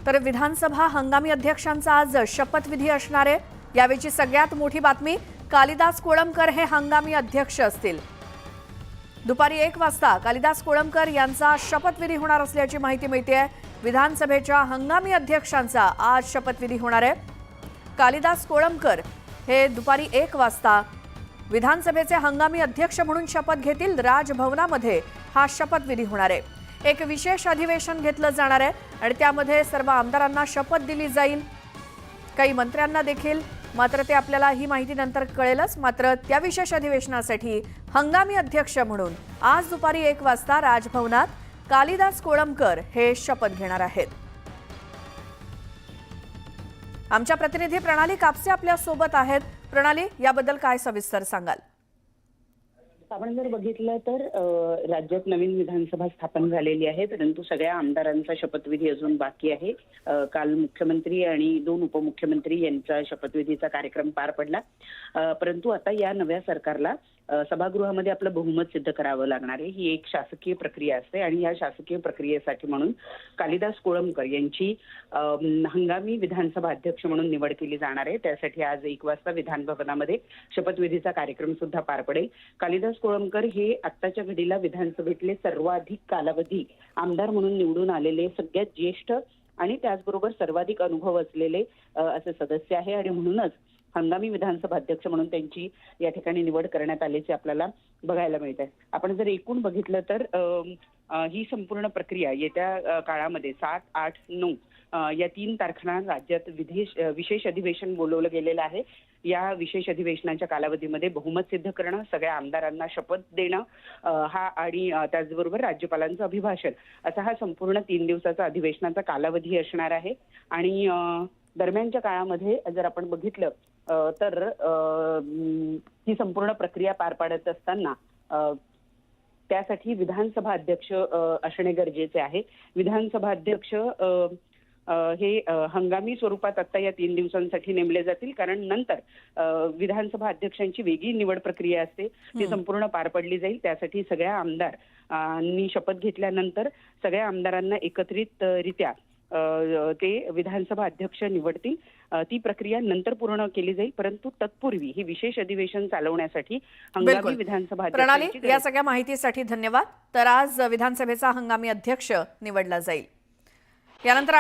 तर विधानसभा हंगामी अध्यक्षांचा आज शपथविधी असणार आहे। यावेळची सगळ्यात मोठी बातमी, कालिदास कोळंबकर हे हंगामी अध्यक्ष असतील। दुपारी 1 वाजता कालिदास कोळंबकर यांचा शपथविधी होणार असल्याची माहिती मिळते आहे। विधानसभेच्या हंगामी अध्यक्षांचा आज शपथविधी होणार आहे। कालिदास कोळंबकर हे दुपारी 1 वाजता विधानसभेचे हंगामी अध्यक्ष म्हणून शपथ घेतील। राजभवनामध्ये हा शपथविधी होणार आहे। एक विशेष अधिवेशन घेतलं जाणार आहे आणि त्यामध्ये सर्व आमदारांना शपथ दिली जाईल, काही मंत्र्यांना देखील। मात्र ते आपल्याला ही माहिती नंतर कळेलच। मात्र त्या विशेष अधिवेशनासाठी हंगामी अध्यक्ष म्हणून आज दुपारी 1 वाजता राजभवनात कालिदास कोळंबकर हे शपथ घेणार आहेत। आमच्या प्रतिनिधी प्रणाली कापसे आपल्या सोबत आहेत। प्रणाली, याबद्दल काय सविस्तर सांगाल? आपण जर बघितलं तर राज्यात नवीन विधानसभा स्थापन झालेली आहे, परंतु सगळ्या आमदारांचा शपथविधी अजून बाकी आहे। काल मुख्यमंत्री आणि 2 उपमुख्यमंत्री यांचा शपथविधीचा कार्यक्रम पार पडला, परंतु आता या नव्या सरकारला सभागृहामध्ये आपलं बहुमत सिद्ध करावं लागणार आहे। ही एक शासकीय प्रक्रिया असते आणि या शासकीय प्रक्रियेसाठी म्हणून कालिदास कोळंबकर यांची हंगामी विधानसभा अध्यक्ष म्हणून निवड केली जाणार आहे। त्यासाठी आज 1 वाजता विधान भवनामध्ये शपथविधीचा कार्यक्रम सुद्धा पार पडेल। कालिदास कोळंबकर हे आत्ताच्या घडीला विधानसभेतले सर्वाधिक कालावधी आमदार म्हणून निवडून आलेले सगळ्यात ज्येष्ठ आणि त्याचबरोबर सर्वाधिक अनुभव असलेले असे सदस्य आहे आणि म्हणूनच हंगामी विधानसभा अध्यक्ष म्हणून त्यांची या ठिकाणी निवड करण्यात आल्याचे आपल्याला बघायला मिळत आहे। आपण जर एकूण बघितलं तर ही संपूर्ण प्रक्रिया येत्या काळामध्ये 7, 8, 9 या 3 तारखांना राज्यात विशेष अधिवेशन बोलवलं गेलेलं आहे। या विशेष अधिवेशनाच्या कालावधीमध्ये बहुमत सिद्ध करणं, सगळ्या आमदारांना शपथ देणं हा आणि त्याचबरोबर राज्यपालांचं अभिभाषण असा हा संपूर्ण 3 दिवसाचा अधिवेशनाचा कालावधी असणार आहे। आणि दरम्यानच्या काळामध्ये जर आपण बघितलं तर ही संपूर्ण प्रक्रिया पार पाडत असताना त्यासाठी विधानसभा अध्यक्ष असणे गरजेचे आहे। विधानसभा अध्यक्ष हे हंगामी स्वरूपात आता या 3 दिवसांसाठी नेमले जातील, कारण नंतर विधानसभा अध्यक्षांची वेगळी निवड प्रक्रिया असते, ती संपूर्ण पार पडली जाईल। त्यासाठी सगळ्या आमदारांनी शपथ घेतल्यानंतर सगळ्या आमदारांना एकत्रितरित्या ते विधानसभा अध्यक्ष निवडतील। ती प्रक्रिया नंतर पूर्ण केली जाईल, परंतु तत्पूर्वी ही विशेष अधिवेशन चालवण्यासाठी हंगामी विधानसभा प्रणाली, या सगळ्या माहितीसाठी धन्यवाद। तर आज विधानसभेचा हंगामी अध्यक्ष निवडला जाईल। यानंतर